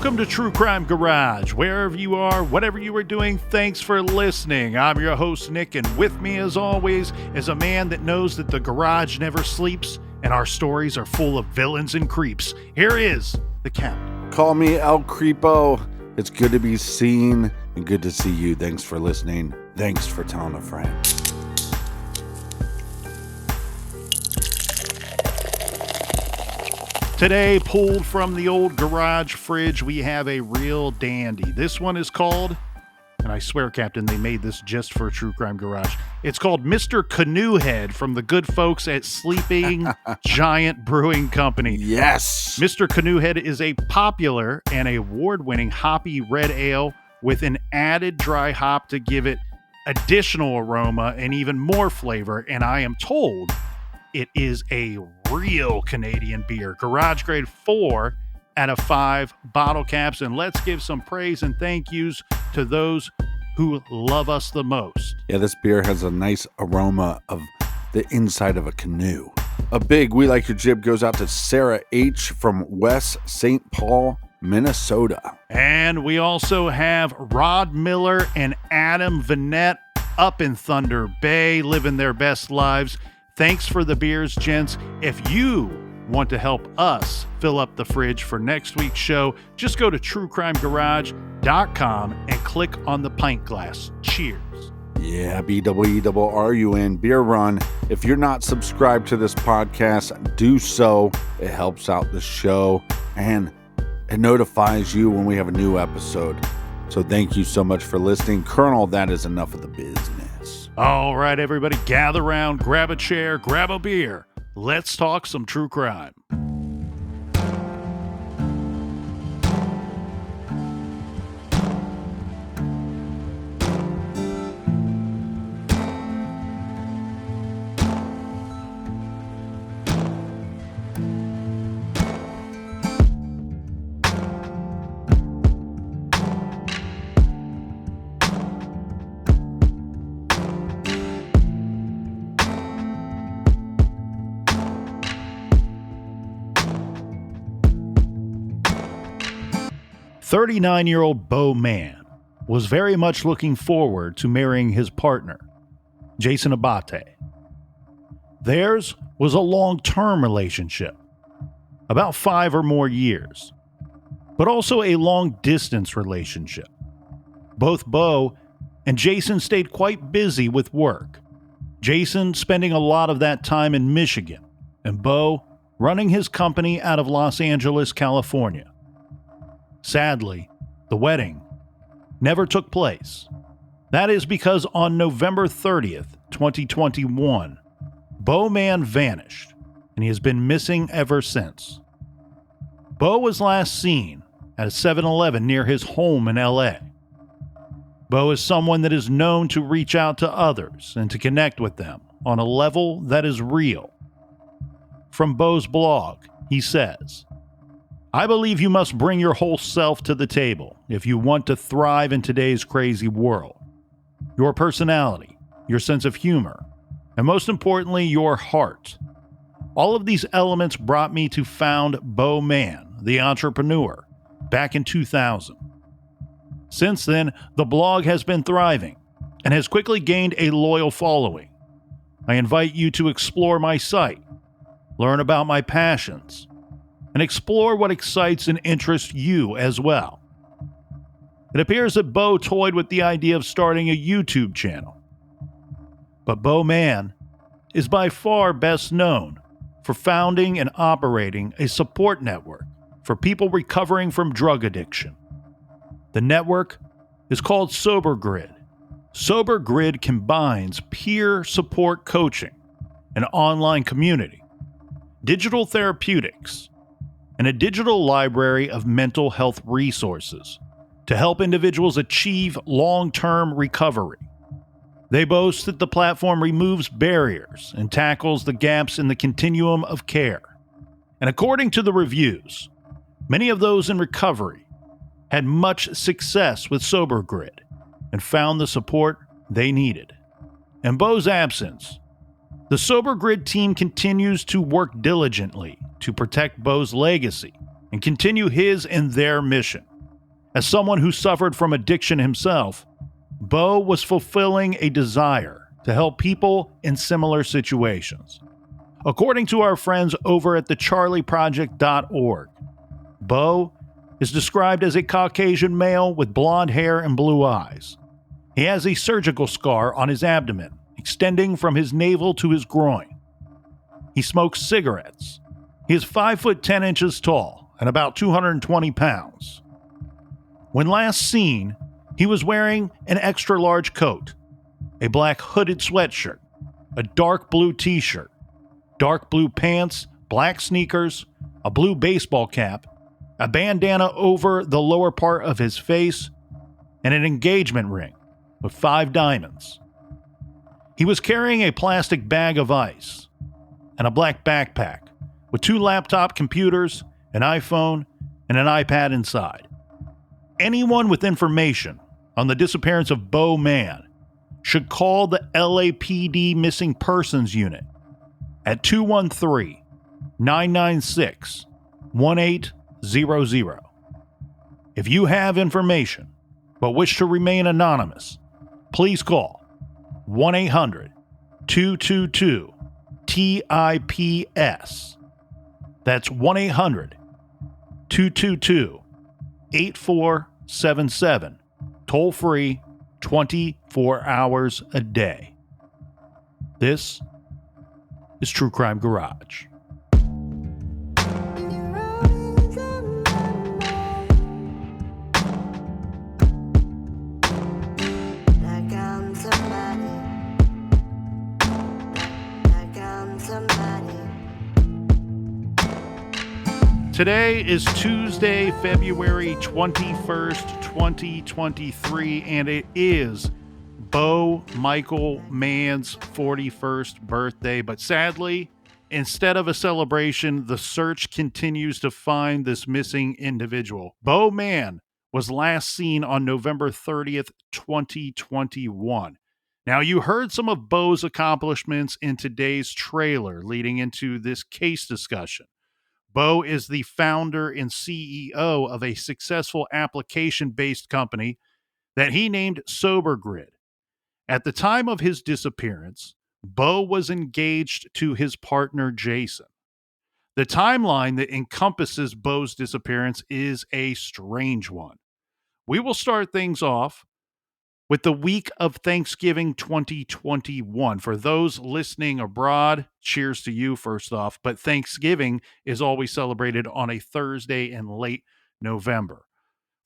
Welcome to True Crime Garage. Wherever you are, whatever you are doing, thanks for listening. I'm your host, Nick, and with me, as always, is a man that knows that the garage never sleeps and our stories are full of villains and creeps. Here is the Captain. Call me El Creepo. It's good to be seen and good to see you. Thanks for listening. Thanks for telling a friend. Today, pulled from the old garage fridge, we have a real dandy. This one is called, and I swear, Captain, they made this just for True Crime Garage. It's called Mr. Canoehead from the good folks at Sleeping Giant Brewing Company. Yes! Mr. Canoehead is a popular and award-winning hoppy red ale with an added dry hop to give it additional aroma and even more flavor, and I am told it is a real Canadian beer. Garage grade 4 out of 5 bottle caps. And let's give some praise and thank yous to those who love us the most. Yeah, this beer has a nice aroma of the inside of a canoe. A big We Like Your Jib goes out to Sarah H. from West St. Paul, Minnesota. And we also have Rod Miller and Adam Vanette up in Thunder Bay, living their best lives. Thanks for the beers, gents. If you want to help us fill up the fridge for next week's show, just go to truecrimegarage.com and click on the pint glass. Cheers. Yeah, BWERUN Beer Run. If you're not subscribed to this podcast, do so. It helps out the show and it notifies you when we have a new episode. So thank you so much for listening. Colonel, that is enough of the business. All right, everybody, gather around, grab a chair, grab a beer. Let's talk some true crime. "39-year-old Beau Mann was very much looking forward to marrying his partner, Jason Abate. Theirs was a long-term relationship, about 5 or more years, but also a long-distance relationship. Both Beau and Jason stayed quite busy with work, Jason spending a lot of that time in Michigan, and Beau running his company out of Los Angeles, California. Sadly, the wedding never took place. That is because on November 30th, 2021, Beau Mann vanished, and he has been missing ever since. Beau was last seen at a 7-Eleven near his home in LA. Beau is someone that is known to reach out to others and to connect with them on a level that is real. From Beau's blog, he says, "I believe you must bring your whole self to the table if you want to thrive in today's crazy world. Your personality, your sense of humor, and most importantly, your heart. All of these elements brought me to found Beau Mann, the entrepreneur, back in 2000. Since then, the blog has been thriving and has quickly gained a loyal following. I invite you to explore my site, learn about my passions, and explore what excites and interests you as well." It appears that Beau toyed with the idea of starting a YouTube channel. But Beau Mann is by far best known for founding and operating a support network for people recovering from drug addiction. The network is called Sober Grid. Sober Grid combines peer support coaching, an online community, digital therapeutics, and a digital library of mental health resources to help individuals achieve long-term recovery. They boast that the platform removes barriers and tackles the gaps in the continuum of care. And according to the reviews, many of those in recovery had much success with Sober Grid and found the support they needed. In Beau's absence, the Sober Grid team continues to work diligently to protect Beau's legacy and continue his and their mission. As someone who suffered from addiction himself, Beau was fulfilling a desire to help people in similar situations. According to our friends over at thecharlieproject.org, Beau is described as a Caucasian male with blonde hair and blue eyes. He has a surgical scar on his abdomen, extending from his navel to his groin. He smokes cigarettes. He is 5 foot 10 inches tall and about 220 pounds. When last seen, he was wearing an extra large coat, a black hooded sweatshirt, a dark blue t-shirt, dark blue pants, black sneakers, a blue baseball cap, a bandana over the lower part of his face, and an engagement ring with 5 diamonds. He was carrying a plastic bag of ice and a black backpack with 2 laptop computers, an iPhone, and an iPad inside. Anyone with information on the disappearance of Beau Mann should call the LAPD Missing Persons Unit at 213-996-1800. If you have information but wish to remain anonymous, please call 1-800-222-TIPS. That's 1-800-222-8477. Toll free, 24 hours a day. This is True Crime Garage. Today is Tuesday, February 21st, 2023, and it is Beau Michael Mann's 41st birthday. But sadly, instead of a celebration, the search continues to find this missing individual. Beau Mann was last seen on November 30th, 2021. Now, you heard some of Beau's accomplishments in today's trailer leading into this case discussion. Beau is the founder and CEO of a successful application-based company that he named SoberGrid. At the time of his disappearance, Beau was engaged to his partner, Jason. The timeline that encompasses Beau's disappearance is a strange one. We will start things off with the week of Thanksgiving 2021. For those listening abroad, cheers to you first off, but Thanksgiving is always celebrated on a Thursday in late November.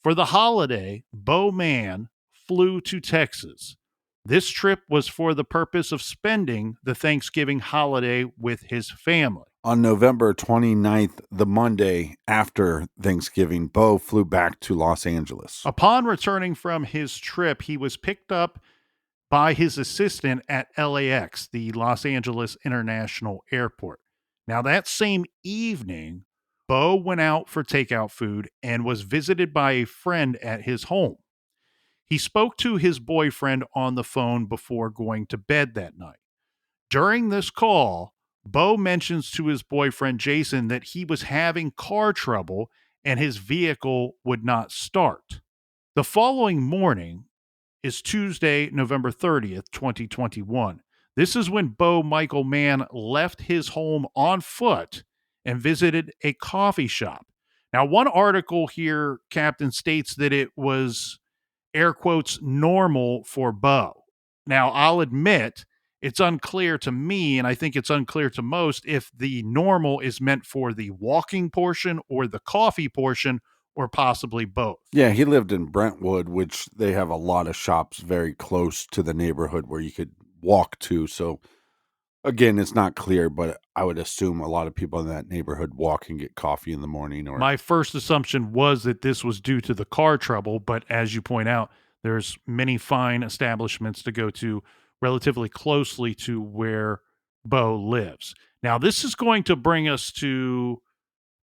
For the holiday, Beau Mann flew to Texas. This trip was for the purpose of spending the Thanksgiving holiday with his family. On November 29th, the Monday after Thanksgiving, Beau flew back to Los Angeles. Upon returning from his trip, he was picked up by his assistant at LAX, the Los Angeles International Airport. Now, that same evening, Beau went out for takeout food and was visited by a friend at his home. He spoke to his boyfriend on the phone before going to bed that night. During this call, Beau mentions to his boyfriend Jason that he was having car trouble and his vehicle would not start. The following morning is Tuesday, November 30th, 2021. This is when Beau Michael Mann left his home on foot and visited a coffee shop. Now, one article here, Captain, states that it was, air quotes, normal for Beau. Now, I'll admit, it's unclear to me, and I think it's unclear to most, if the normal is meant for the walking portion or the coffee portion, or possibly both. Yeah, he lived in Brentwood, which they have a lot of shops very close to the neighborhood where you could walk to. So, again, it's not clear, but I would assume a lot of people in that neighborhood walk and get coffee in the morning. Or my first assumption was that this was due to the car trouble, but as you point out, there's many fine establishments to go to relatively closely to where Beau lives. Now, this is going to bring us to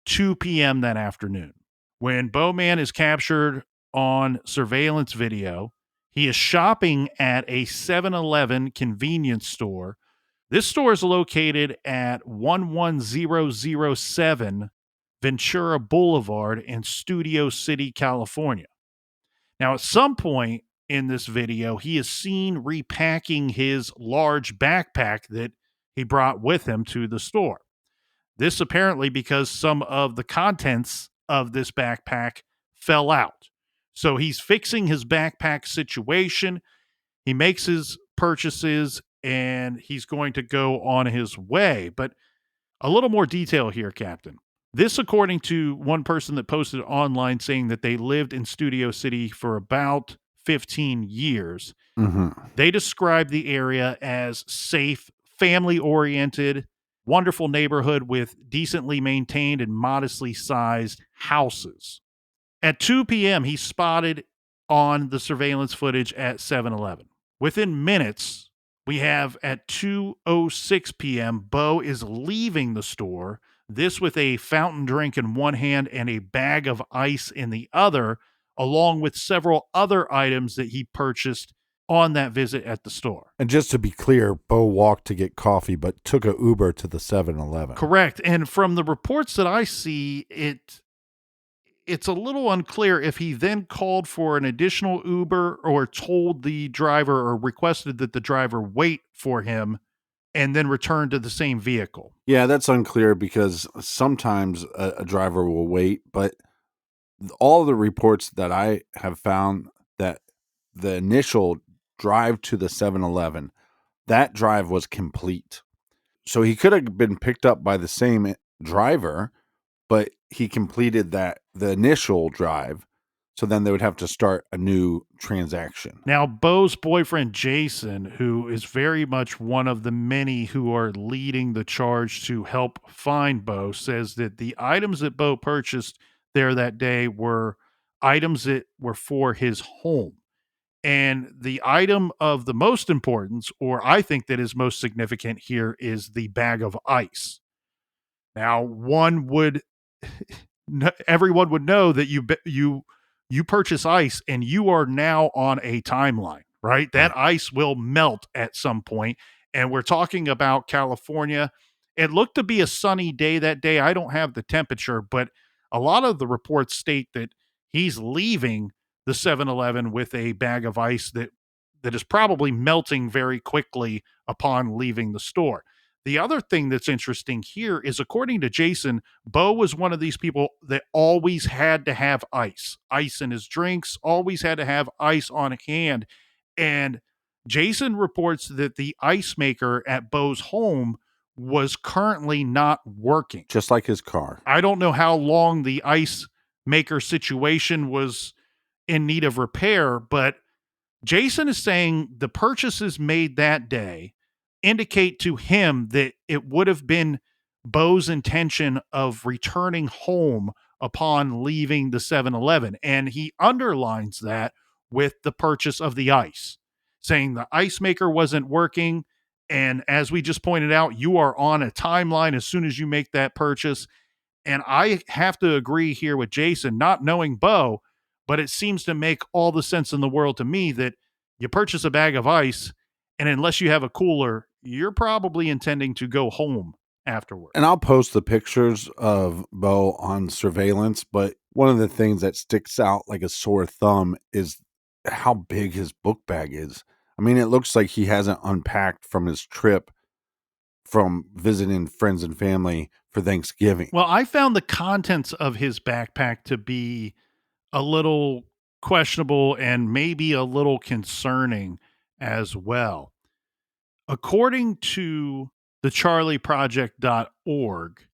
2 p.m. that afternoon when Beau Mann is captured on surveillance video. He is shopping at a 7-Eleven convenience store. This store is located at 11007 Ventura Boulevard in Studio City, California. Now, at some point in this video, he is seen repacking his large backpack that he brought with him to the store. This apparently because some of the contents of this backpack fell out. So he's fixing his backpack situation. He makes his purchases and he's going to go on his way. But a little more detail here, Captain. This, according to one person that posted online saying that they lived in Studio City for about 15 years. Mm-hmm. They describe the area as safe, family oriented, wonderful neighborhood with decently maintained and modestly sized houses. At 2 p.m., he's spotted on the surveillance footage at 7-Eleven. Within minutes, we have at 2:06 p.m., Beau is leaving the store, this with a fountain drink in one hand and a bag of ice in the other, along with several other items that he purchased on that visit at the store. And just to be clear, Beau walked to get coffee, but took a Uber to the 7-Eleven. Correct. And from the reports that I see, it's a little unclear if he then called for an additional Uber or told the driver or requested that the driver wait for him and then return to the same vehicle. Yeah, that's unclear because sometimes a driver will wait, but all the reports that I have found that the initial drive to the 7-Eleven, that drive was complete. So he could have been picked up by the same driver, but he completed the initial drive. So then they would have to start a new transaction. Now, Beau's boyfriend, Jason, who is very much one of the many who are leading the charge to help find Beau, says that the items that Beau purchased there that day were items that were for his home. And the item of the most importance, or I think that is most significant here, is the bag of ice. Now, everyone would know that you purchase ice and you are now on a timeline, right? That ice will melt at some point, and we're talking about California. It looked to be a sunny day that day. I don't have the temperature, but a lot of the reports state that he's leaving the 7-Eleven with a bag of ice that is probably melting very quickly upon leaving the store. The other thing that's interesting here is, according to Jason, Beau was one of these people that always had to have ice in his drinks, always had to have ice on hand. And Jason reports that the ice maker at Beau's home was currently not working. Just like his car. I don't know how long the ice maker situation was in need of repair, but Jason is saying the purchases made that day indicate to him that it would have been Beau's intention of returning home upon leaving the 7-Eleven. And he underlines that with the purchase of the ice, saying the ice maker wasn't working. And as we just pointed out, you are on a timeline as soon as you make that purchase. And I have to agree here with Jason, not knowing Beau, but it seems to make all the sense in the world to me that you purchase a bag of ice, and unless you have a cooler, you're probably intending to go home afterward. And I'll post the pictures of Beau on surveillance, but one of the things that sticks out like a sore thumb is how big his book bag is. I mean, it looks like he hasn't unpacked from his trip from visiting friends and family for Thanksgiving. Well, I found the contents of his backpack to be a little questionable and maybe a little concerning as well. According to the charlieproject.org,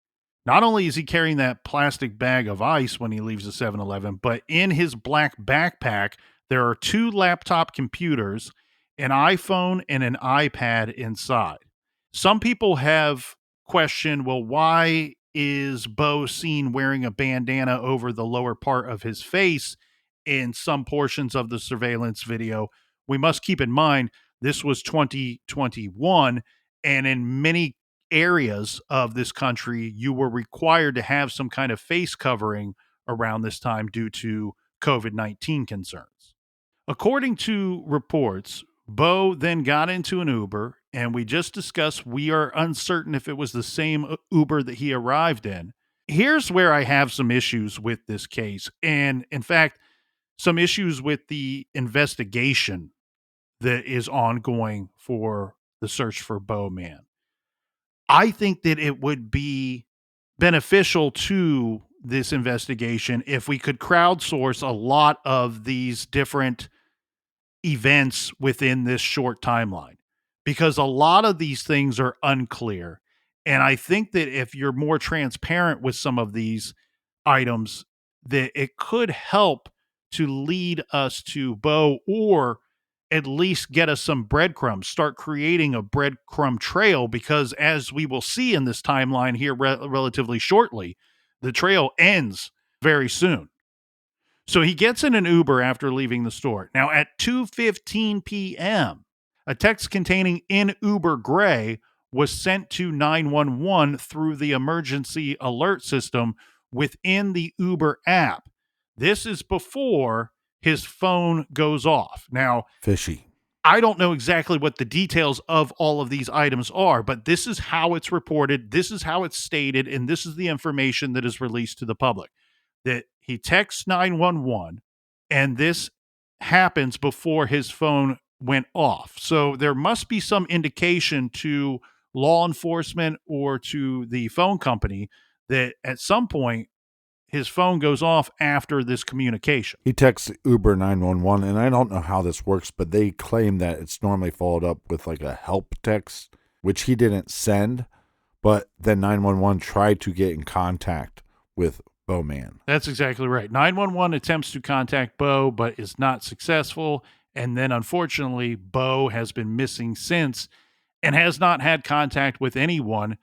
not only is he carrying that plastic bag of ice when he leaves the 7-Eleven, but in his black backpack, there are 2 laptop computers, an iPhone, and an iPad inside. Some people have questioned, well, why is Beau seen wearing a bandana over the lower part of his face in some portions of the surveillance video? We must keep in mind this was 2021, and in many areas of this country, you were required to have some kind of face covering around this time due to COVID-19 concerns. According to reports, Beau then got into an Uber, and we just discussed we are uncertain if it was the same Uber that he arrived in. Here's where I have some issues with this case. And in fact, some issues with the investigation that is ongoing for the search for Beau Mann. I think that it would be beneficial to this investigation if we could crowdsource a lot of these different events within this short timeline, because a lot of these things are unclear. And I think that if you're more transparent with some of these items, that it could help to lead us to Beau, or at least get us some breadcrumbs, start creating a breadcrumb trail, because as we will see in this timeline here relatively shortly, the trail ends very soon. So he gets in an Uber after leaving the store. Now at 2:15 p.m., a text containing "in Uber gray" was sent to 911 through the emergency alert system within the Uber app. This is before his phone goes off. Now, Fishy. I don't know exactly what the details of all of these items are, but this is how it's reported, this is how it's stated, and this is the information that is released to the public. That he texts 911, and this happens before his phone went off. So there must be some indication to law enforcement or to the phone company that at some point his phone goes off after this communication. He texts Uber 911, and I don't know how this works, but they claim that it's normally followed up with like a help text, which he didn't send, but then 911 tried to get in contact with Beau Mann. That's exactly right. 911 attempts to contact Beau, but is not successful. And then unfortunately, Beau has been missing since and has not had contact with anyone.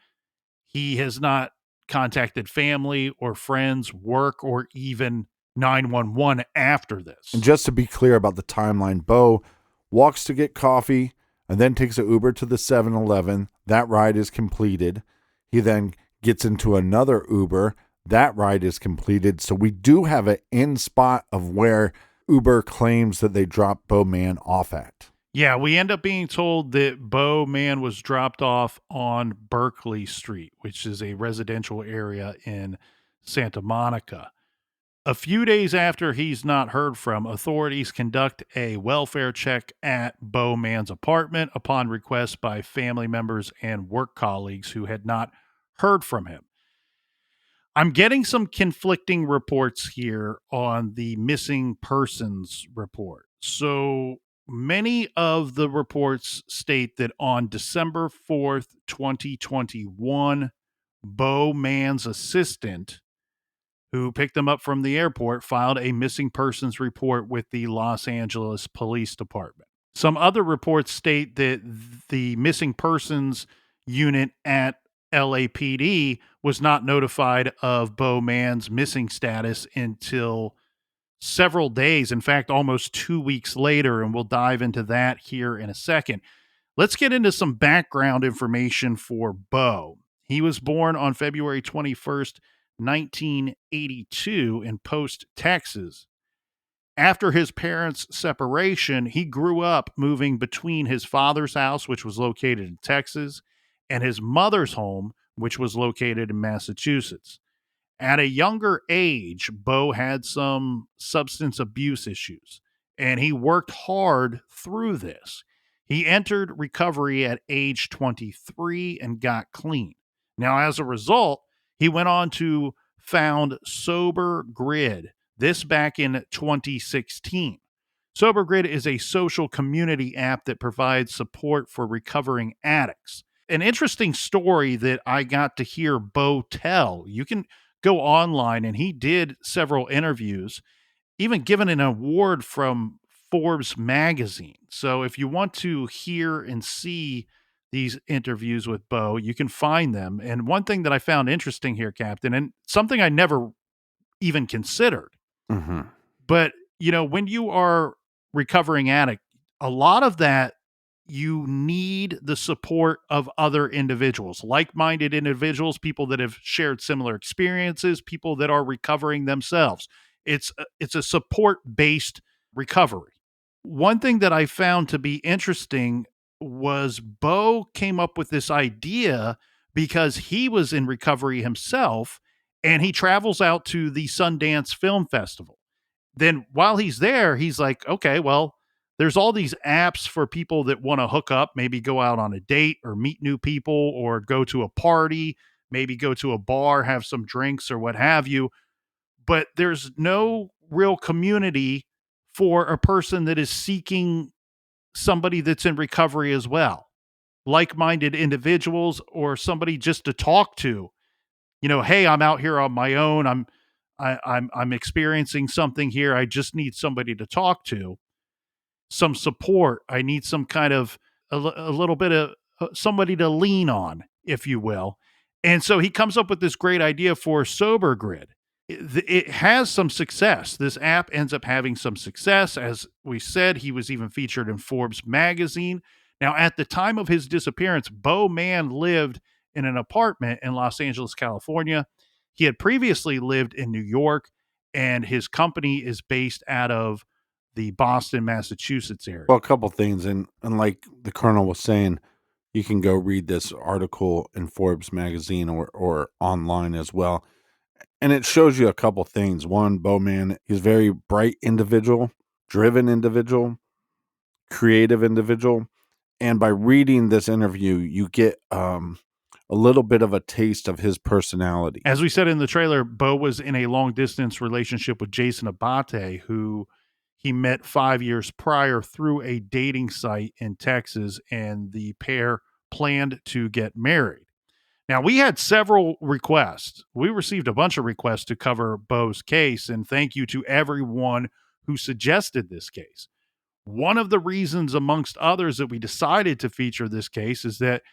He has not contacted family or friends, work, or even 911 after this. And just to be clear about the timeline, Beau walks to get coffee and then takes an Uber to the 7-Eleven. That ride is completed. He then gets into another Uber. That ride is completed. So we do have an in spot of where Uber claims that they dropped Beau Mann off at. Yeah, we end up being told that Beau Mann was dropped off on Berkeley Street, which is a residential area in Santa Monica. A few days after he's not heard from, authorities conduct a welfare check at Beau Mann's apartment upon request by family members and work colleagues who had not heard from him. I'm getting some conflicting reports here on the missing persons report. So many of the reports state that on December 4th, 2021, Beau Mann's assistant, who picked him up from the airport, filed a missing persons report with the Los Angeles Police Department. Some other reports state that the missing persons unit at LAPD was not notified of Beau Mann's missing status until several days, in fact, almost 2 weeks later, and we'll dive into that here in a second. Let's get into some background information for Beau. He was born on February 21st, 1982 in Post, Texas. After his parents' separation, he grew up moving between his father's house, which was located in Texas, and his mother's home, which was located in Massachusetts. At a younger age, Beau had some substance abuse issues, and he worked hard through this. He entered recovery at age 23 and got clean. Now, as a result, he went on to found Sober Grid, this back in 2016. Sober Grid is a social community app that provides support for recovering addicts. An interesting story that I got to hear Beau tell. You can go online, and he did several interviews, even given an award from Forbes magazine. So if you want to hear and see these interviews with Beau, you can find them. And one thing that I found interesting here, Captain, and something I never even considered, Mm-hmm. but when you are recovering addict, a lot of that, you need the support of other individuals, like-minded individuals, people that have shared similar experiences, people that are recovering themselves. It's a support-based recovery. One thing that I found to be interesting was Beau came up with this idea because he was in recovery himself, and he travels out to the Sundance Film Festival. then while he's there, he's like, okay, well, there's all these apps for people that want to hook up, maybe go out on a date or meet new people or go to a party, maybe go to a bar, have some drinks or what have you. But there's no real community for a person that is seeking somebody that's in recovery as well, like-minded individuals or somebody just to talk to. Hey, I'm out here on my own. I'm experiencing something here. I just need somebody to talk to, some support. I need some kind of a little bit of somebody to lean on, if you will. And so he comes up with this great idea for Sober Grid. It has some success. This app ends up having some success. As we said, he was even featured in Forbes magazine. Now, at the time of his disappearance, Beau Mann lived in an apartment in Los Angeles, California. He had previously lived in New York, and his company is based out of the Boston, Massachusetts area. Well, a couple things, and like the Colonel was saying, you can go read this article in Forbes magazine or online as well. And it shows you a couple things. One, Beau Mann, he's a very bright individual, driven individual, creative individual. And by reading this interview, you get a little bit of a taste of his personality. As we said in the trailer, Beau was in a long distance relationship with Jason Abate, who he met 5 years prior through a dating site in Texas, and the pair planned to get married. Now, we had several requests. We received a bunch of requests to cover Beau's case, and thank you to everyone who suggested this case. One of the reasons, amongst others, that we decided to feature this case is that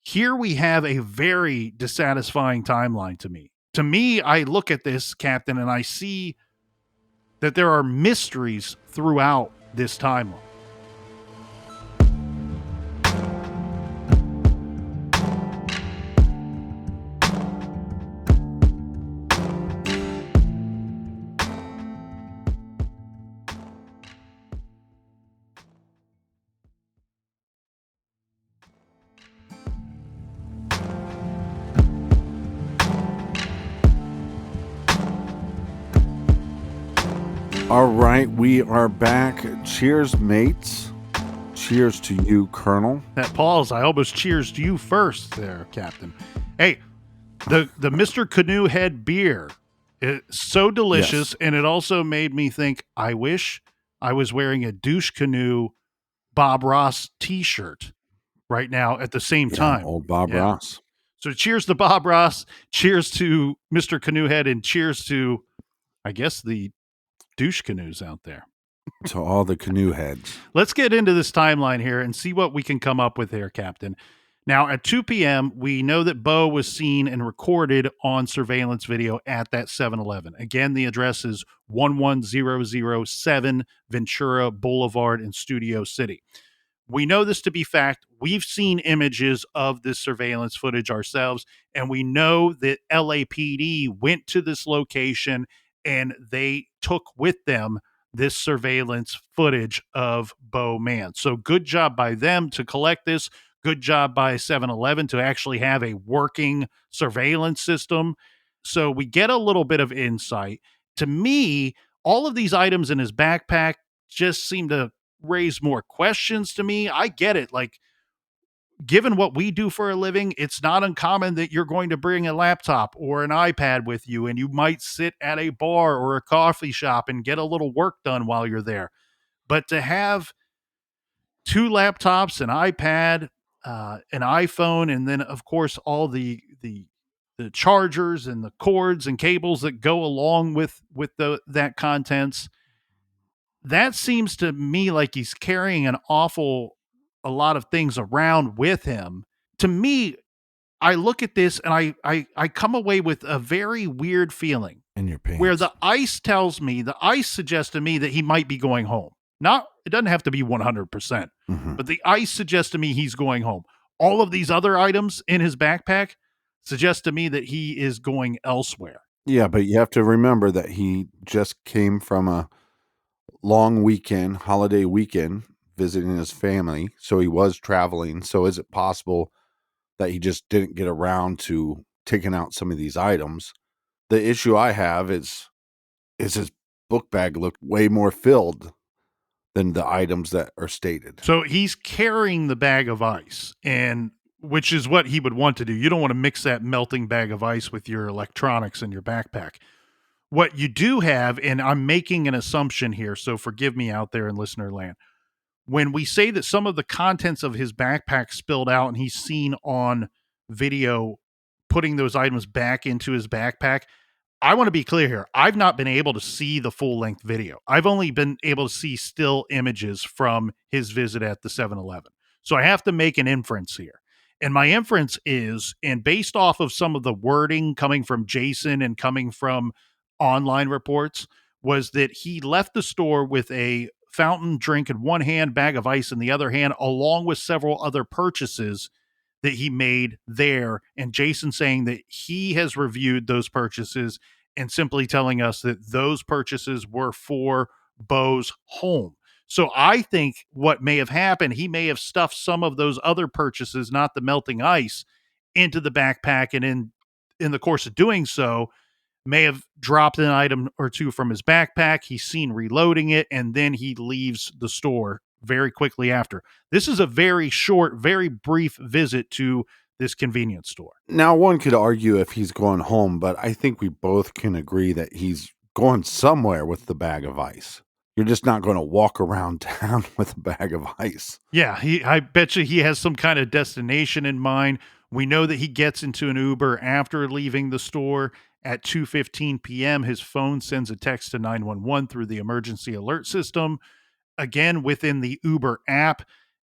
here we have a very dissatisfying timeline to me. To me, I look at this, Captain, and I see that there are mysteries throughout this timeline. All right, we are back. Cheers, mates. Cheers to you, Colonel. That pause, I almost cheers to you first there, Captain. Hey, the Mr. Canoehead beer, it's so delicious, Yes. and it also made me think, I wish I was wearing a Douche Canoe Bob Ross t-shirt right now at the same time. Old Bob Ross. So cheers to Bob Ross, cheers to Mr. Canoehead, and cheers to, I guess, the douche canoes out there. To all the canoe heads. Let's get into this timeline here and see what we can come up with here, Captain. Now, at 2 p.m., we know that Beau was seen and recorded on surveillance video at that 7-Eleven. Again, the address is 11007 Ventura Boulevard in Studio City. We know this to be fact. We've seen images of this surveillance footage ourselves, and we know that LAPD went to this location and they took with them this surveillance footage of Beau Mann. So good job by them to collect this. Good job by 7-Eleven to actually have a working surveillance system. So we get a little bit of insight. To me, all of these items in his backpack just seem to raise more questions to me. I get it. Like, given what we do for a living, it's not uncommon that you're going to bring a laptop or an iPad with you, and you might sit at a bar or a coffee shop and get a little work done while you're there. But to have 2 laptops, an iPad, an iPhone, and then of course all the chargers and the cords and cables that go along with that contents, that seems to me like he's carrying a lot of things around with him. To me, I look at this and I come away with a very weird feeling In your pants. where the ice suggests to me that he might be going home. Not, it doesn't have to be 100%, but the ice suggests to me he's going home. All of these other items in his backpack suggest to me that he is going elsewhere. Yeah, but you have to remember that he just came from a long weekend, holiday weekend, visiting his family. So he was traveling. So is it possible that he just didn't get around to taking out some of these items? The issue I have is his book bag looked way more filled than the items that are stated. So he's carrying the bag of ice, and which is what he would want to do. You don't want to mix that melting bag of ice with your electronics in your backpack. What you do have, and I'm making an assumption here, so forgive me out there in listener land. When we say that some of the contents of his backpack spilled out and he's seen on video putting those items back into his backpack, I want to be clear here. I've not been able to see the full length video. I've only been able to see still images from his visit at the 7-Eleven. So I have to make an inference here. And my inference is, and based off of some of the wording coming from Jason and coming from online reports, was that he left the store with a fountain drink in one hand, bag of ice in the other hand, along with several other purchases that he made there. And Jason saying that he has reviewed those purchases and simply telling us that those purchases were for Beau's home. So I think what may have happened, he may have stuffed some of those other purchases, not the melting ice, into the backpack, and in the course of doing so, may have dropped an item or two from his backpack. He's seen reloading it, and then he leaves the store very quickly after. This is a very short, very brief visit to this convenience store. Now, one could argue if he's going home, but I think we both can agree that he's going somewhere with the bag of ice. You're just not going to walk around town with a bag of ice. Yeah, I bet you he has some kind of destination in mind. We know that he gets into an Uber after leaving the store at 2:15 p.m. His phone sends a text to 911 through the emergency alert system, again within the Uber app.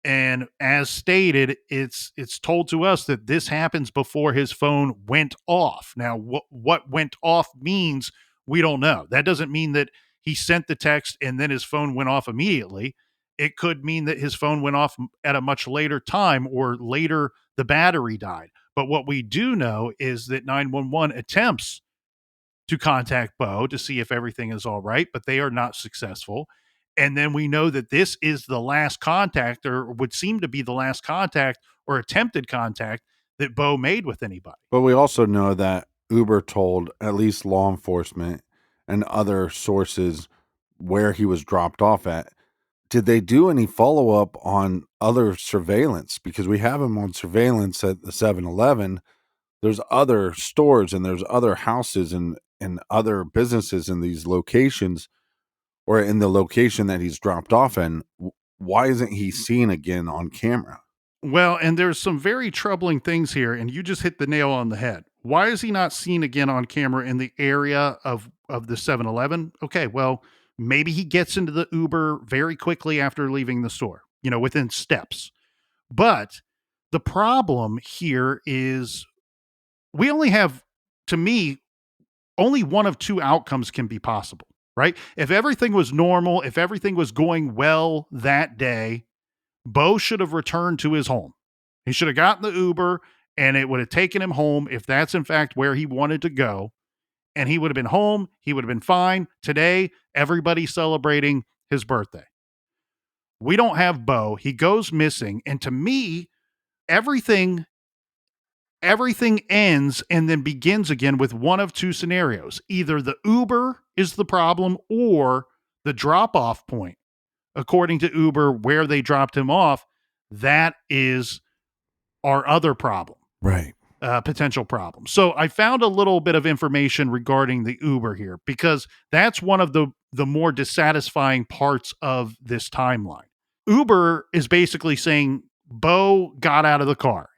And as stated, it's told to us that this happens before his phone went off. Now, what went off means we don't know. That doesn't mean that he sent the text and then his phone went off immediately. It could mean that his phone went off at a much later time, or later the battery died. But what we do know is that 911 attempts to contact Beau to see if everything is all right, but they are not successful. And then we know that this is the last contact, or would seem to be the last contact or attempted contact that Beau made with anybody. But we also know that Uber told at least law enforcement and other sources where he was dropped off at. Did they do any follow up on other surveillance? Because we have him on surveillance at the 7-Eleven. There's other stores and there's other houses and other businesses in these locations, or in the location that he's dropped off in. Why isn't he seen again on camera? Well, and there's some very troubling things here, and you just hit the nail on the head. Why is he not seen again on camera in the area of the 7-Eleven? Okay, well, maybe he gets into the Uber very quickly after leaving the store, within steps. But the problem here is we only have, to me, only one of two outcomes can be possible, right? If everything was normal, if everything was going well that day, Beau should have returned to his home. He should have gotten the Uber and it would have taken him home if that's in fact where he wanted to go. And he would have been home. He would have been fine. Today, everybody's celebrating his birthday. We don't have Beau. He goes missing. And to me, everything ends and then begins again with one of two scenarios. Either the Uber is the problem, or the drop-off point, according to Uber, where they dropped him off, that is our other problem. Right. Potential problem. So I found a little bit of information regarding the Uber here, because that's one of the more dissatisfying parts of this timeline. Uber is basically saying Beau got out of the car.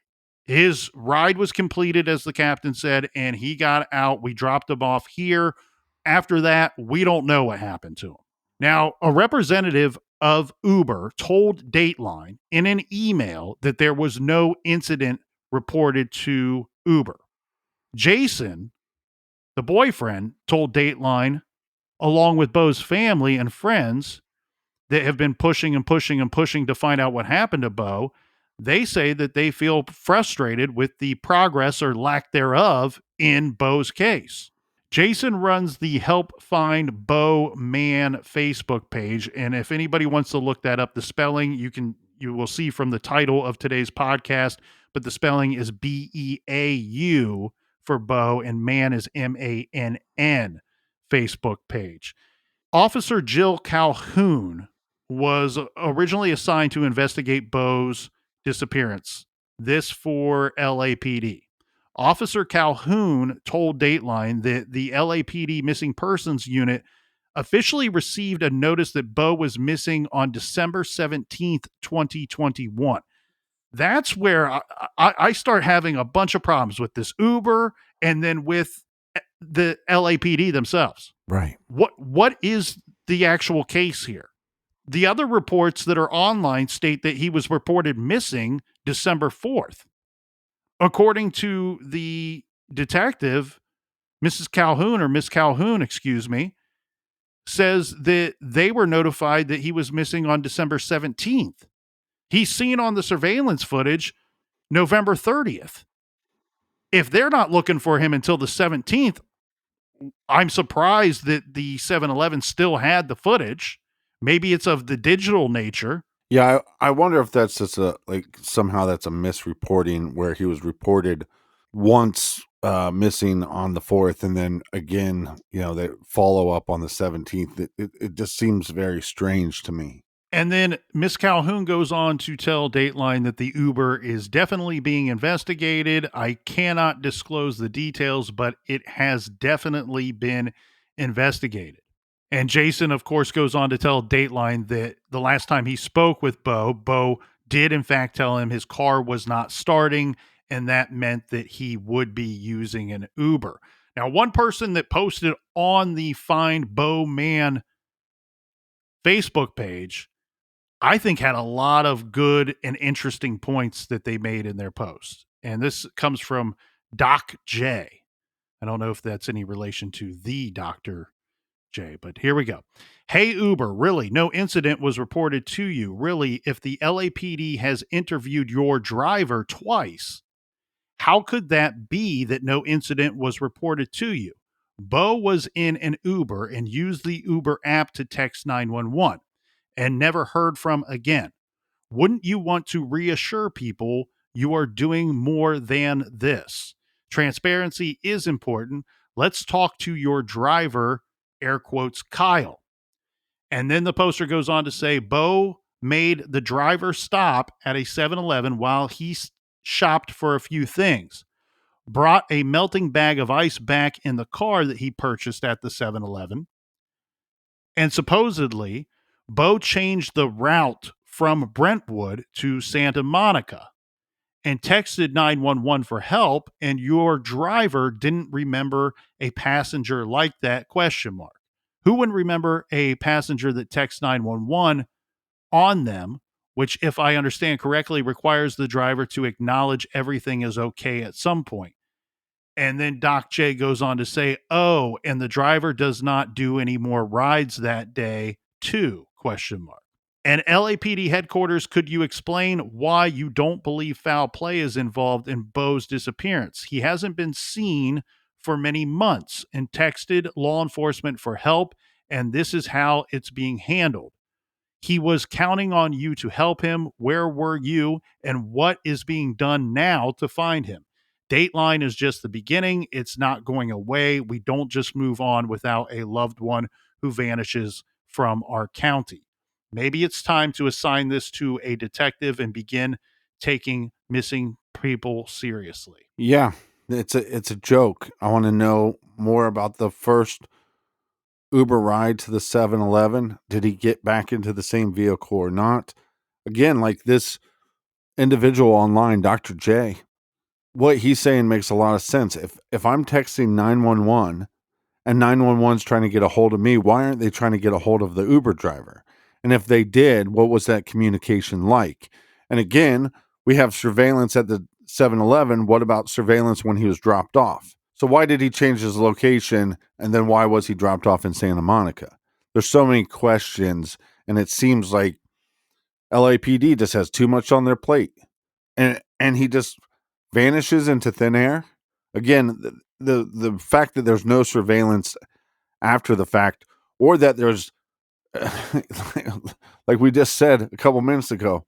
His ride was completed, as the captain said, and he got out. We dropped him off here. After that, we don't know what happened to him. Now, a representative of Uber told Dateline in an email that there was no incident reported to Uber. Jason, the boyfriend, told Dateline, along with Beau's family and friends that have been pushing and pushing and pushing to find out what happened to Beau, they say that they feel frustrated with the progress or lack thereof in Beau's case. Jason runs the Help Find Beau Mann Facebook page, and if anybody wants to look that up, the spelling you will see from the title of today's podcast, but the spelling is Beau for Beau, and Mann is Mann Facebook page. Officer Jill Calhoun was originally assigned to investigate Beau's disappearance. This for LAPD. Officer Calhoun told Dateline that the LAPD Missing Persons Unit officially received a notice that Beau was missing on December 17th, 2021. That's where I start having a bunch of problems with this Uber and then with the LAPD themselves. Right. What is the actual case here? The other reports that are online state that he was reported missing December 4th. According to the detective, Mrs. Calhoun, or Miss Calhoun, excuse me, says that they were notified that he was missing on December 17th. He's seen on the surveillance footage November 30th. If they're not looking for him until the 17th, I'm surprised that the 7-Eleven still had the footage. Maybe it's of the digital nature. Yeah, I wonder if that's just somehow that's a misreporting where he was reported once missing on the 4th, and then again, they follow up on the 17th. It just seems very strange to me. And then Miss Calhoun goes on to tell Dateline that the Uber is definitely being investigated. I cannot disclose the details, but it has definitely been investigated. And Jason, of course, goes on to tell Dateline that the last time he spoke with Beau did in fact tell him his car was not starting, and that meant that he would be using an Uber. Now, one person that posted on the Find Beau Mann Facebook page, I think, had a lot of good and interesting points that they made in their post. And this comes from Doc J. I don't know if that's any relation to the Dr. J, but here we go. Hey, Uber, really, no incident was reported to you. Really, if the LAPD has interviewed your driver twice, how could that be that no incident was reported to you? Beau was in an Uber and used the Uber app to text 911 and never heard from again. Wouldn't you want to reassure people you are doing more than this? Transparency is important. Let's talk to your driver, air quotes, Kyle. And then the poster goes on to say Beau made the driver stop at a 7-Eleven while he shopped for a few things, brought a melting bag of ice back in the car that he purchased at the 7-Eleven, and supposedly Beau changed the route from Brentwood to Santa Monica and texted 911 for help, and your driver didn't remember a passenger like that, question mark. Who wouldn't remember a passenger that texts 911 on them, which, if I understand correctly, requires the driver to acknowledge everything is okay at some point. And then Doc J goes on to say, oh, and the driver does not do any more rides that day too, question mark. And LAPD headquarters, could you explain why you don't believe foul play is involved in Beau's disappearance? He hasn't been seen for many months and texted law enforcement for help, and this is how it's being handled. He was counting on you to help him. Where were you? And what is being done now to find him? Dateline is just the beginning. It's not going away. We don't just move on without a loved one who vanishes from our county. Maybe it's time to assign this to a detective and begin taking missing people seriously. Yeah, it's a joke. I want to know more about the first Uber ride to the 7-Eleven. Did he get back into the same vehicle or not? Again, like this individual online, Dr. J, what he's saying makes a lot of sense. If I'm texting 911 and 911's trying to get a hold of me, why aren't they trying to get a hold of the Uber driver? And if they did, what was that communication like? And again, we have surveillance at the 7-Eleven. What about surveillance when he was dropped off? So why did he change his location? And then why was he dropped off in Santa Monica? There's so many questions, and it seems like LAPD just has too much on their plate. And he just vanishes into thin air. Again, the fact that there's no surveillance after the fact, or that there's like we just said a couple minutes ago,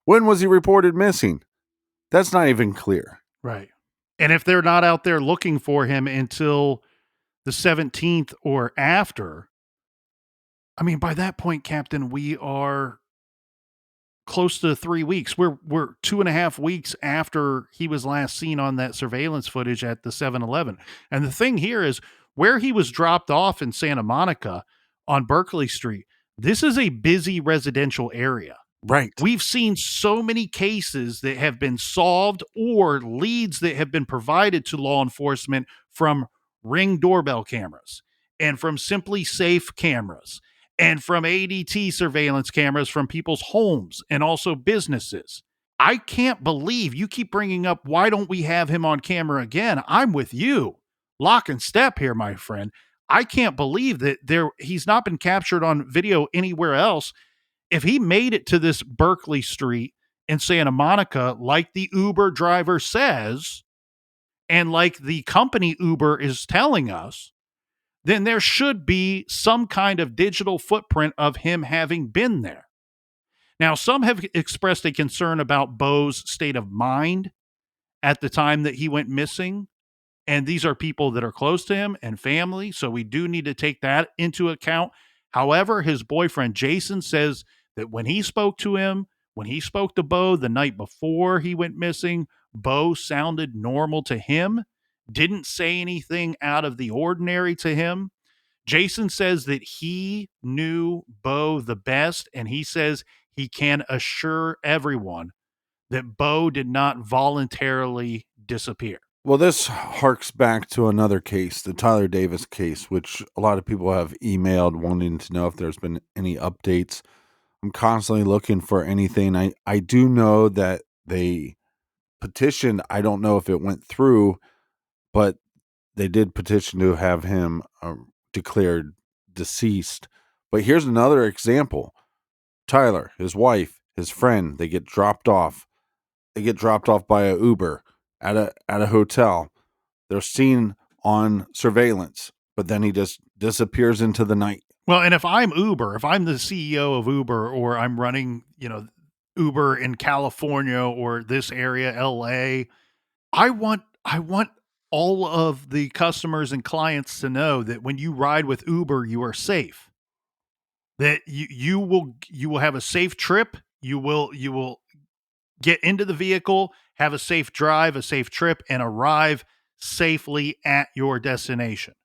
when was he reported missing? That's not even clear. Right. And if they're not out there looking for him until the 17th or after, I mean, by that point, Captain, we are close to 3 weeks. We're 2.5 weeks after he was last seen on that surveillance footage at the 7-Eleven. And the thing here is where he was dropped off in Santa Monica on Berkeley Street, this is a busy residential area. Right. We've seen so many cases that have been solved or leads that have been provided to law enforcement from Ring doorbell cameras and from Simply Safe cameras and from ADT surveillance cameras from people's homes and also businesses. I can't believe you keep bringing up, why don't we have him on camera again? I'm with you. Lock and step here, my friend. I can't believe that he's not been captured on video anywhere else. If he made it to this Berkeley Street in Santa Monica, like the Uber driver says, and like the company Uber is telling us, then there should be some kind of digital footprint of him having been there. Now, some have expressed a concern about Beau's state of mind at the time that he went missing. And these are people that are close to him and family. So we do need to take that into account. However, his boyfriend Jason says that when he spoke to him, when he spoke to Beau the night before he went missing, Beau sounded normal to him, didn't say anything out of the ordinary to him. Jason says that he knew Beau the best, and he says he can assure everyone that Beau did not voluntarily disappear. Well, this harks back to another case, the Tyler Davis case, which a lot of people have emailed wanting to know if there's been any updates. I'm constantly looking for anything. I do know that they petitioned. I don't know if it went through, but they did petition to have him declared deceased. But here's another example. Tyler, his wife, his friend, they get dropped off. They get dropped off by a Uber at a hotel. They're seen on surveillance, but then he just disappears into the night. Well, and if I'm Uber, if I'm the CEO of Uber, or I'm running, Uber in California or this area, LA, I want all of the customers and clients to know that when you ride with Uber, you are safe. That you will have a safe trip. You will get into the vehicle, have a safe drive, a safe trip, and arrive safely at your destination.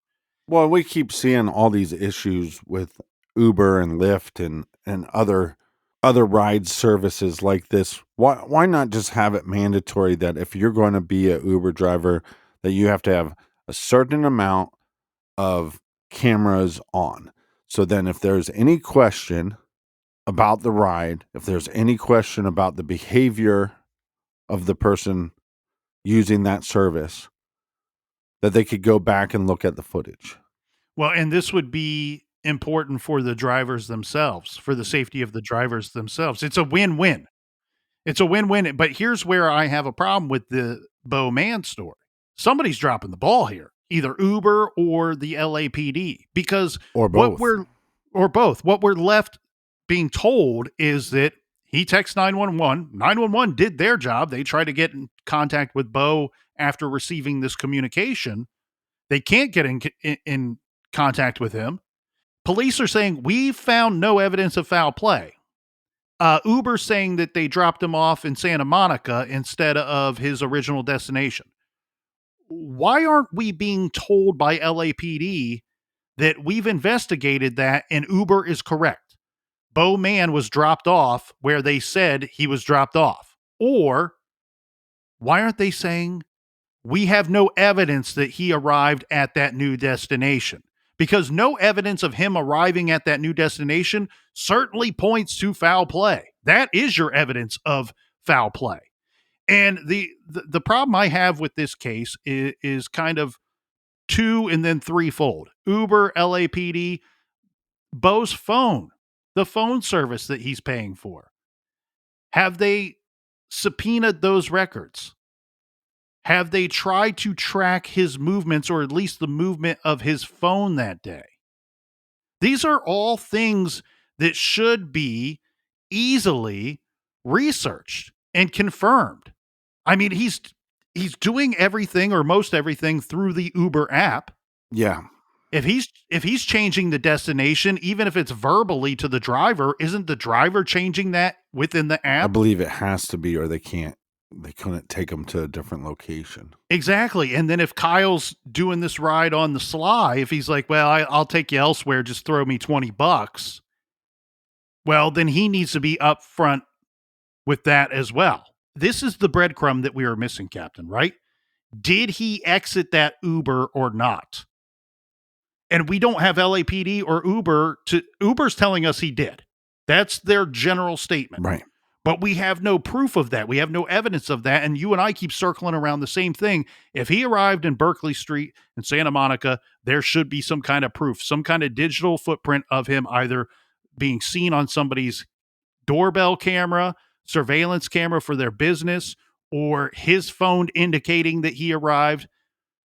Well, we keep seeing all these issues with Uber and Lyft and other ride services like this. Why not just have it mandatory that if you're going to be a Uber driver, that you have to have a certain amount of cameras on? So then if there's any question about the ride, if there's any question about the behavior of the person using that service, that they could go back and look at the footage. Well, and this would be important for the drivers themselves, for the safety of the drivers themselves. It's a win-win. It's a win-win. But here's where I have a problem with the Beau Mann story. Somebody's dropping the ball here, either Uber or the LAPD, because Or both. What we're left being told is that he texts 911. 911 did their job. They tried to get in contact with Beau after receiving this communication. They can't get in contact with him. Police are saying we found no evidence of foul play. Uber saying that they dropped him off in Santa Monica instead of his original destination. Why aren't we being told by LAPD that we've investigated that and Uber is correct? Beau Mann was dropped off where they said he was dropped off. Or why aren't they saying we have no evidence that he arrived at that new destination? Because no evidence of him arriving at that new destination certainly points to foul play. That is your evidence of foul play. And the problem I have with this case is kind of two and then threefold. Uber, LAPD, Beau's phone, the phone service that he's paying for. Have they subpoenaed those records? Have they tried to track his movements, or at least the movement of his phone that day? These are all things that should be easily researched and confirmed. I mean, he's doing everything or most everything through the Uber app. Yeah. If he's changing the destination, even if it's verbally to the driver, isn't the driver changing that within the I app? believe it has to be, or they couldn't take him to a different location. Exactly. And then if Kyle's doing this ride on the sly, if he's like, well, I'll take you elsewhere, just throw me $20. Well, then he needs to be upfront with that as well. This is the breadcrumb that we are missing, Captain, right? Did he exit that Uber or not? And we don't have LAPD or Uber's telling us he did. That's their general statement. Right. But we have no proof of that. We have no evidence of that. And you and I keep circling around the same thing. If he arrived in Berkeley Street in Santa Monica, there should be some kind of proof, some kind of digital footprint of him either being seen on somebody's doorbell camera, surveillance camera for their business, or his phone indicating that he arrived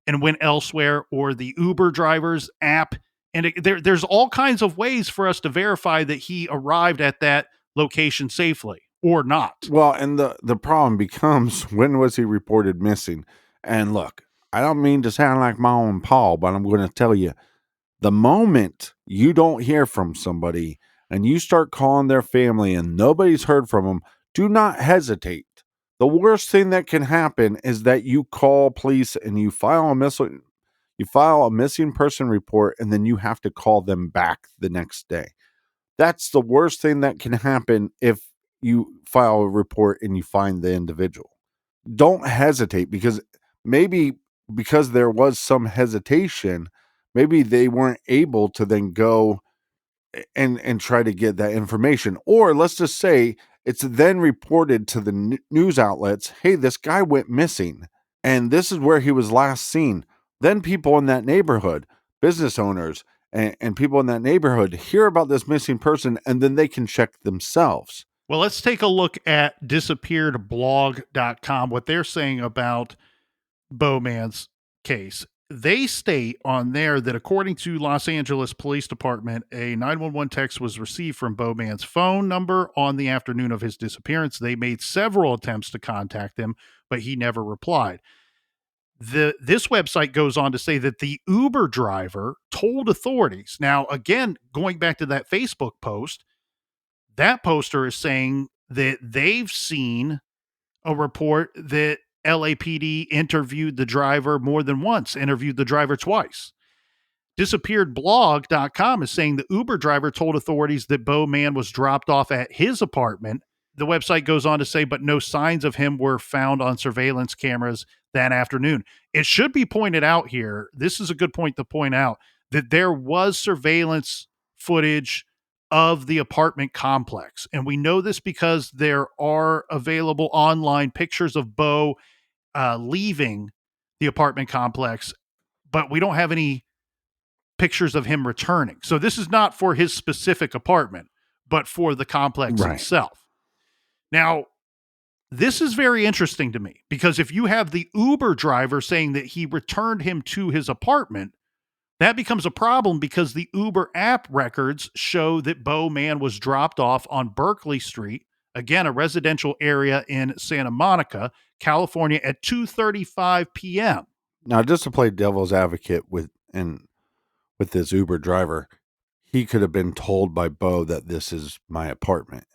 and went elsewhere, or the Uber driver's app. And there's all kinds of ways for us to verify that he arrived at that location safely or not. Well, and the problem becomes, when was he reported missing? And look, I don't mean to sound like my own Paul, but I'm going to tell you, the moment you don't hear from somebody and you start calling their family and nobody's heard from them, do not hesitate. The worst thing that can happen is that you call police and you file a missing person report, and then you have to call them back the next day. That's the worst thing that can happen if you file a report and you find the individual. Don't hesitate, because there was some hesitation, maybe they weren't able to then go and try to get that information. Or let's just say it's then reported to the news outlets, hey, this guy went missing and this is where he was last seen. Then people in that neighborhood, business owners and people in that neighborhood, hear about this missing person, and then they can check themselves. Well, let's take a look at disappearedblog.com, what they're saying about Beau Mann's case. They state on there that according to Los Angeles Police Department, a 911 text was received from Beau Mann's phone number on the afternoon of his disappearance. They made several attempts to contact him, but he never replied. This website goes on to say that the Uber driver told authorities. Now, again, going back to that Facebook post, that poster is saying that they've seen a report that LAPD interviewed the driver more than once, interviewed the driver twice. Disappearedblog.com is saying the Uber driver told authorities that Beau Mann was dropped off at his apartment. The website goes on to say, but no signs of him were found on surveillance cameras that afternoon. It should be pointed out here, this is a good point to point out, that there was surveillance footage of the apartment complex. And we know this because there are available online pictures of Beau leaving the apartment complex, but we don't have any pictures of him returning. So this is not for his specific apartment, but for the complex itself. Now, this is very interesting to me, because if you have the Uber driver saying that he returned him to his apartment, that becomes a problem, because the Uber app records show that Beau Mann was dropped off on Berkeley Street, again, a residential area in Santa Monica, California, at 2:35 p.m. Now, just to play devil's advocate with this Uber driver, he could have been told by Beau that this is my apartment.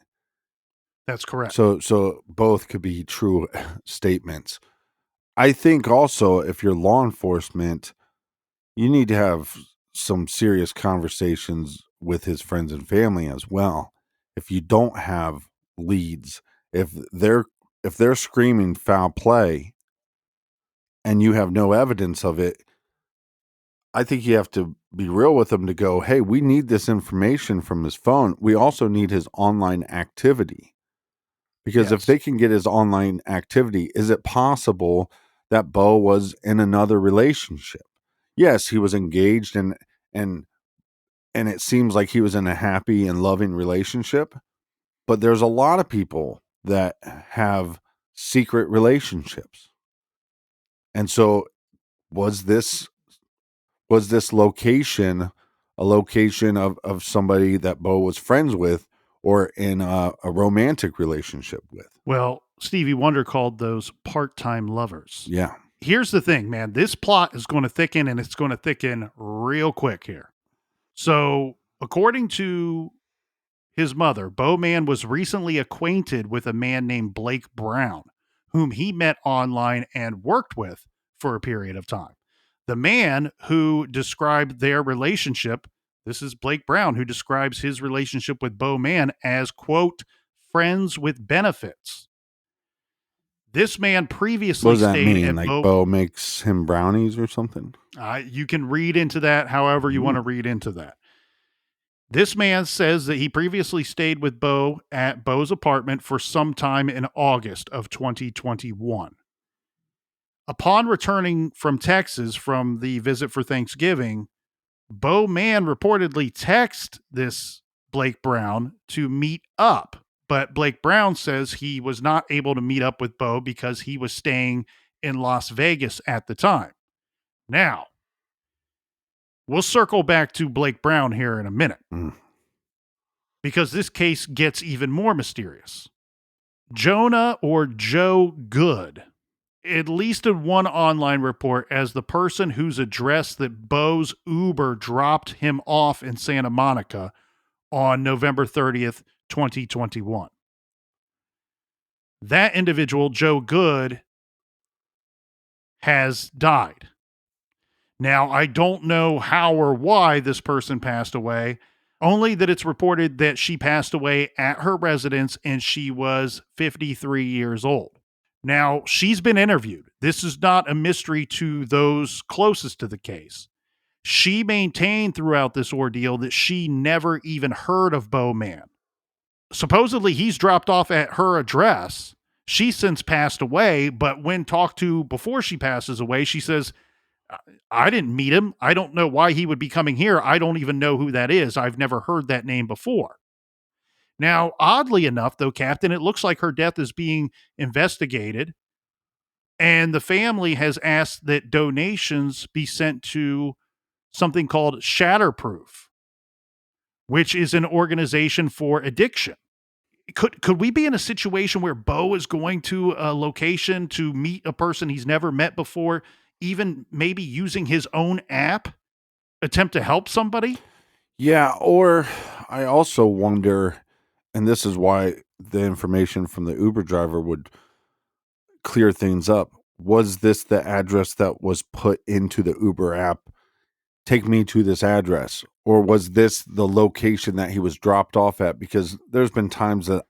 That's correct. So both could be true statements. I think also, if you're law enforcement, you need to have some serious conversations with his friends and family as well. If you don't have leads, if they're screaming foul play and you have no evidence of it, I think you have to be real with them to go, hey, we need this information from his phone. We also need his online activity. Because if they can get his online activity, is it possible that Beau was in another relationship? Yes, he was engaged and it seems like he was in a happy and loving relationship, but there's a lot of people that have secret relationships. And so was this location a location of somebody that Beau was friends with or in a romantic relationship with? Well, Stevie Wonder called those part-time lovers. Yeah. here's the thing, man. This plot is going to thicken, and it's going to thicken real quick here. So, according to his mother, Beau Mann was recently acquainted with a man named Blake Brown, whom he met online and worked with for a period of time. The man who described their relationship, this is Blake Brown, who describes his relationship with Beau Mann as, quote, friends with benefits. This man What previously does that stayed mean? at Like Beau. Bo makes him brownies or something? You can read into that however you want to read into that. This man says that he previously stayed with Beau at Beau's apartment for some time in August of 2021. Upon returning from Texas from the visit for Thanksgiving, Beau Mann reportedly texted this Blake Brown to meet up, but Blake Brown says he was not able to meet up with Beau because he was staying in Las Vegas at the time. Now, we'll circle back to Blake Brown here in a minute because this case gets even more mysterious. Jonah or Joe Good, at least in one online report, as the person whose address that Beau's Uber dropped him off in Santa Monica on November 30th, 2021. That individual, Joe Good, has died. Now, I don't know how or why this person passed away, only that it's reported that she passed away at her residence and she was 53 years old. Now, she's been interviewed. This is not a mystery to those closest to the case. She maintained throughout this ordeal that she never even heard of Beau Mann. Supposedly, he's dropped off at her address. She's since passed away, but when talked to before she passes away, she says, I didn't meet him. I don't know why he would be coming here. I don't even know who that is. I've never heard that name before. Now, oddly enough, though, Captain, it looks like her death is being investigated, and the family has asked that donations be sent to something called Shatterproof, which is an organization for addiction. Could we be in a situation where Beau is going to a location to meet a person he's never met before, even maybe using his own app, attempt to help somebody? Yeah, or I also wonder, and this is why the information from the Uber driver would clear things up. Was this the address that was put into the Uber app? Take me to this address. Or was this the location that he was dropped off at? Because there's been times that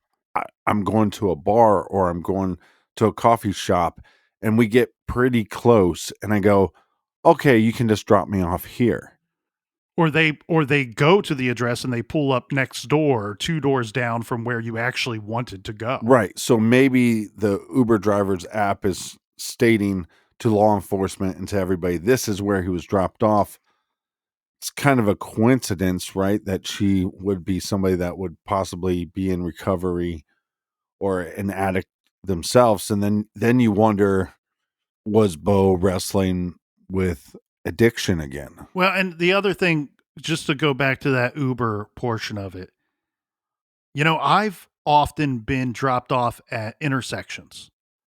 I'm going to a bar or I'm going to a coffee shop and we get pretty close and I go, okay, you can just drop me off here. Or they go to the address and they pull up next door, 2 doors down from where you actually wanted to go. Right. So maybe the Uber driver's app is stating to law enforcement and to everybody, this is where he was dropped off. It's kind of a coincidence, right? That she would be somebody that would possibly be in recovery or an addict themselves. And then you wonder, was Beau wrestling with addiction again? Well, and the other thing, just to go back to that Uber portion of it, I've often been dropped off at intersections,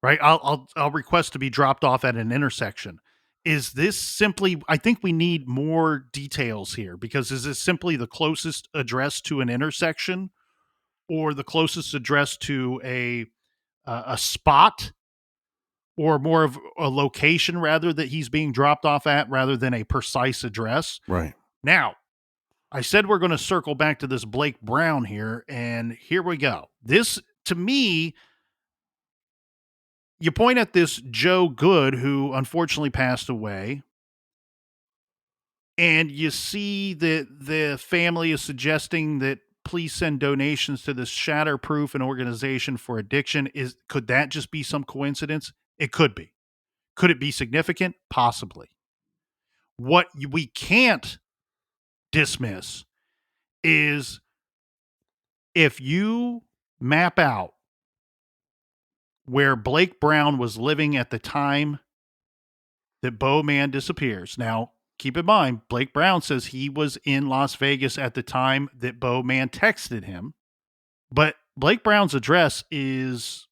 right? I'll request to be dropped off at an intersection. Is this simply, I think we need more details here, because is this simply the closest address to an intersection or the closest address to a spot, or more of a location rather that he's being dropped off at rather than a precise address? Right. Now, I said we're going to circle back to this Blake Brown here, and here we go. This, to me, you point at this Joe Good, who unfortunately passed away, and you see that the family is suggesting that please send donations to this Shatterproof, an organization for addiction. Could that just be some coincidence? It could be. Could it be significant? Possibly. What we can't dismiss is if you map out where Blake Brown was living at the time that Beau Mann disappears. Now, keep in mind, Blake Brown says he was in Las Vegas at the time that Beau Mann texted him, but Blake Brown's address is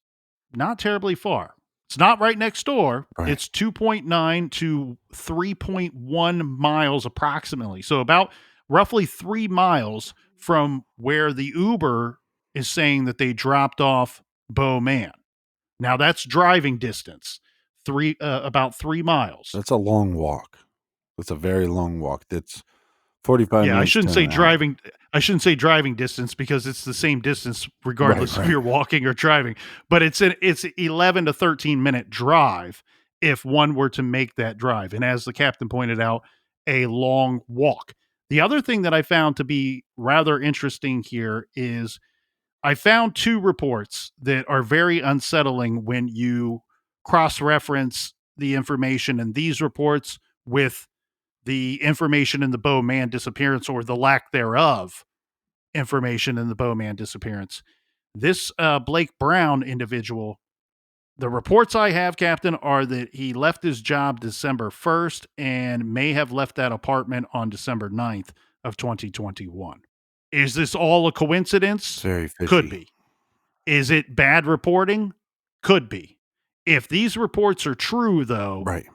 not terribly far. It's not right next door. Right. It's 2.9 to 3.1 miles approximately. So about roughly 3 miles from where the Uber is saying that they dropped off Beau Mann. Now that's driving distance. About 3 miles. That's a long walk. That's a very long walk. That's 45 Yeah, minutes to an hour. I shouldn't say driving distance because it's the same distance Right, regardless if right. you're walking or driving, but it's 11 to 13-minute drive if one were to make that drive, and as the captain pointed out, a long walk. The other thing that I found to be rather interesting here is I found 2 reports that are very unsettling when you cross-reference the information in these reports with the information in the Beau Mann disappearance or the lack thereof information in the Beau Mann disappearance. This Blake Brown individual, the reports I have, Captain, are that he left his job December 1st and may have left that apartment on December 9th of 2021. Is this all a It's coincidence? very Could fishy. be. Is it bad reporting? Could be. If these reports are true, though, Right.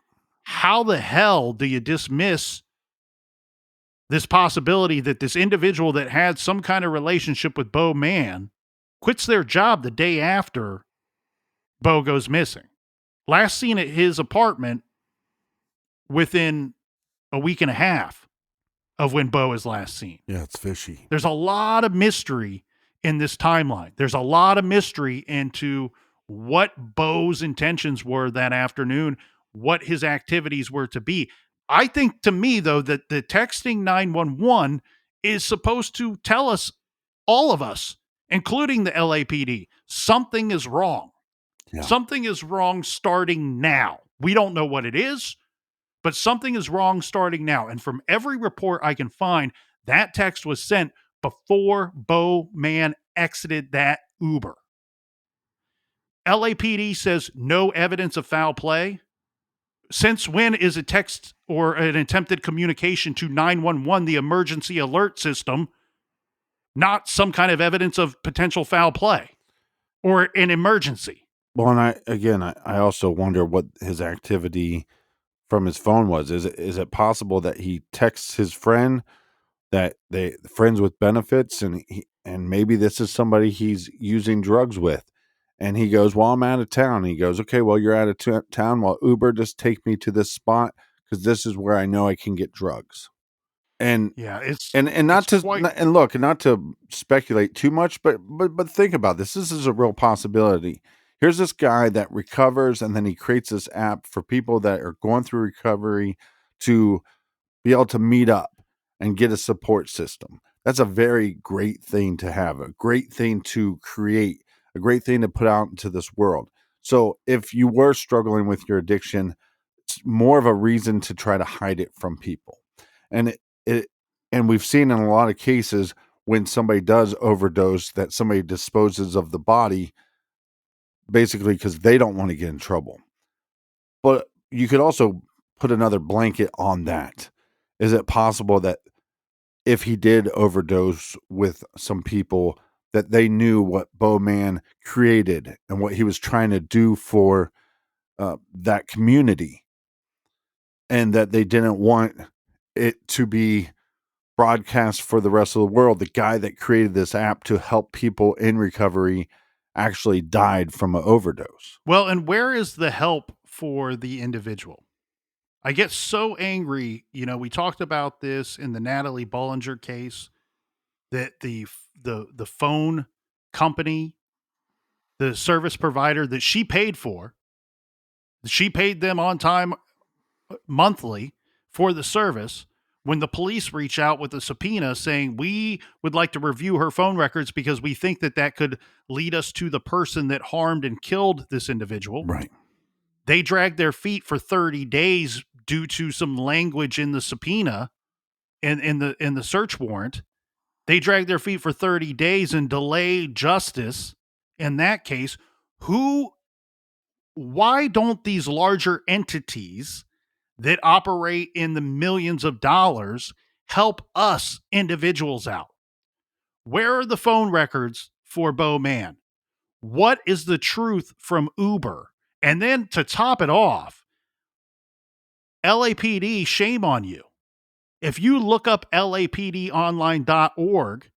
how the hell do you dismiss this possibility that this individual that had some kind of relationship with Beau Mann quits their job the day after Beau goes missing? Last seen at his apartment within a week and a half of when Beau is last seen. Yeah, it's fishy. There's a lot of mystery in this timeline. There's a lot of mystery into what Beau's intentions were that afternoon, what his activities were to be. I think to me, though, that the texting 911 is supposed to tell us, all of us, including the LAPD, something is wrong. Yeah. Something is wrong starting now. We don't know what it is, but something is wrong starting now. And from every report I can find, that text was sent before Beau Mann exited that Uber. LAPD says no evidence of foul play. Since when is a text or an attempted communication to 911, the emergency alert system, not some kind of evidence of potential foul play or an emergency? Well, and I also wonder what his activity from his phone was. Is it possible that he texts his friend that they friends with benefits, and maybe this is somebody he's using drugs with, and he goes, "Well, I'm out of town." And he goes, "Okay, well, you're out of town. Well, Uber, just take me to this spot because this is where I know I can get drugs." And Yeah, it's and it's not to quite and look, not to speculate too much, but think about this. This is a real possibility. Here's this guy that recovers, and then he creates this app for people that are going through recovery to be able to meet up and get a support system. That's a very great thing to have, a great thing to create, a great thing to put out into this world. So if you were struggling with your addiction, it's more of a reason to try to hide it from people. And it and we've seen in a lot of cases when somebody does overdose that somebody disposes of the body basically because they don't want to get in trouble. But you could also put another blanket on that. Is it possible that if he did overdose with some people, that they knew what Beau Mann created and what he was trying to do for that community, and that they didn't want it to be broadcast for the rest of the world? The guy that created this app to help people in recovery actually died from an overdose. well, and where is the help for the individual? I get so angry. We talked about this in the Natalie Bollinger case that the phone company, the service provider that she paid them on time monthly for the service. When the police reach out with a subpoena saying we would like to review her phone records because we think that that could lead us to the person that harmed and killed this individual, Right. they dragged their feet for 30 days due to some language in the subpoena and in the search warrant. They dragged their feet for 30 days and delayed justice in that case. Why don't these larger entities that operate in the millions of dollars help us individuals out? Where are the phone records for Beau Mann? What is the truth from Uber? And then to top it off, LAPD, shame on you. If you look up lapdonline.org,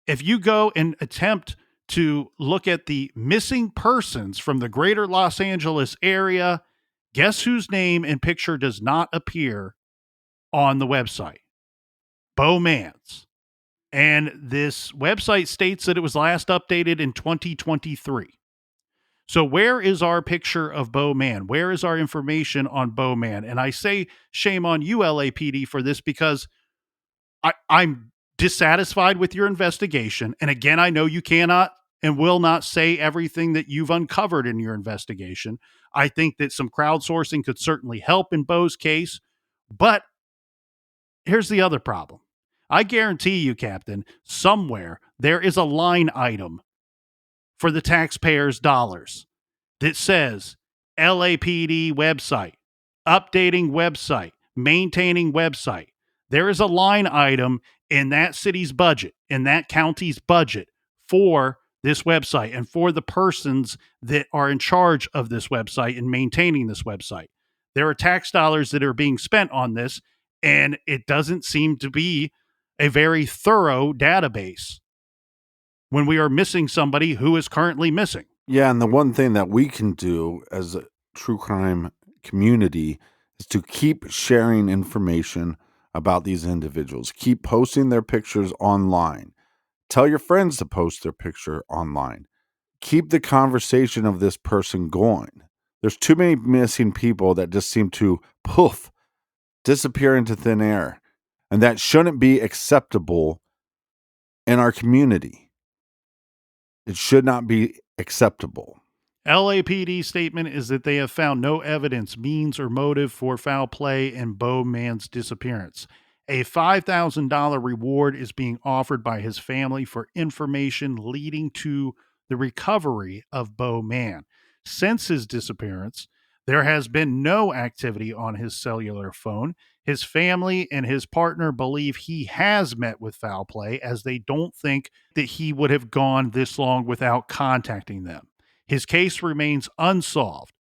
if you go and attempt to look at the missing persons from the greater Los Angeles area, guess whose name and picture does not appear on the website? Beau Mann's. And this website states that it was last updated in 2023. So where is our picture of Beau Mann? Where is our information on Beau Mann? And I say shame on you, LAPD, for this because I'm dissatisfied with your investigation. And again, I know you cannot and will not say everything that you've uncovered in your investigation. I think that some crowdsourcing could certainly help in Beau's case. But here's the other problem. I guarantee you, Captain, somewhere there is a line item for the taxpayers' dollars that says LAPD website, updating website, maintaining website. There is a line item in that city's budget, in that county's budget for this website and for the persons that are in charge of this website and maintaining this website. There are tax dollars that are being spent on this, and it doesn't seem to be a very thorough database when we are missing somebody who is currently missing. Yeah, and the one thing that we can do as a true crime community is to keep sharing information about these individuals. Keep posting their pictures online. Tell your friends to post their picture online. Keep the conversation of this person going. There's too many missing people that just seem to disappear into thin air. And that shouldn't be acceptable in our community. It should not be acceptable. LAPD statement is that they have found no evidence, means, or motive for foul play in Beau Mann's disappearance. A $5,000 reward is being offered by his family for information leading to the recovery of Beau Mann. Since his disappearance, there has been no activity on his cellular phone. His family and his partner believe he has met with foul play, as they don't think that he would have gone this long without contacting them. His case remains unsolved.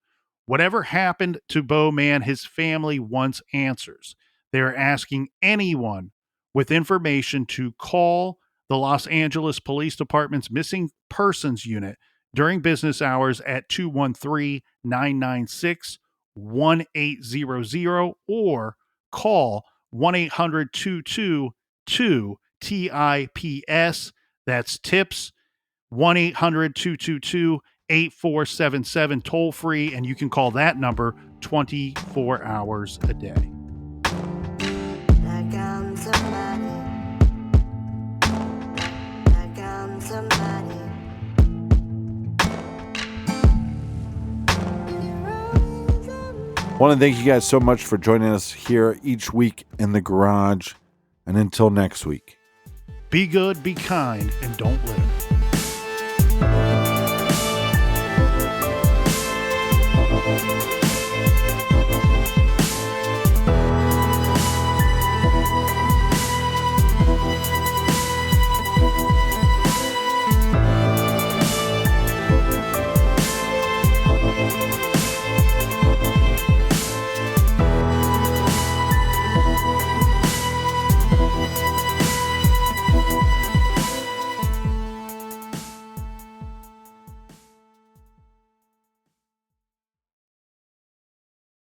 Whatever happened to Beau Mann, his family wants answers. They are asking anyone with information to call the Los Angeles Police Department's Missing Persons Unit during business hours at 213-996-1800 or call 1-800-222-TIPS. That's TIPS. 1-800-222-8477, toll free, and you can call that number 24 hours a day. I want to thank you guys so much for joining us here each week in the garage. And until next week, be good, be kind, and don't litter.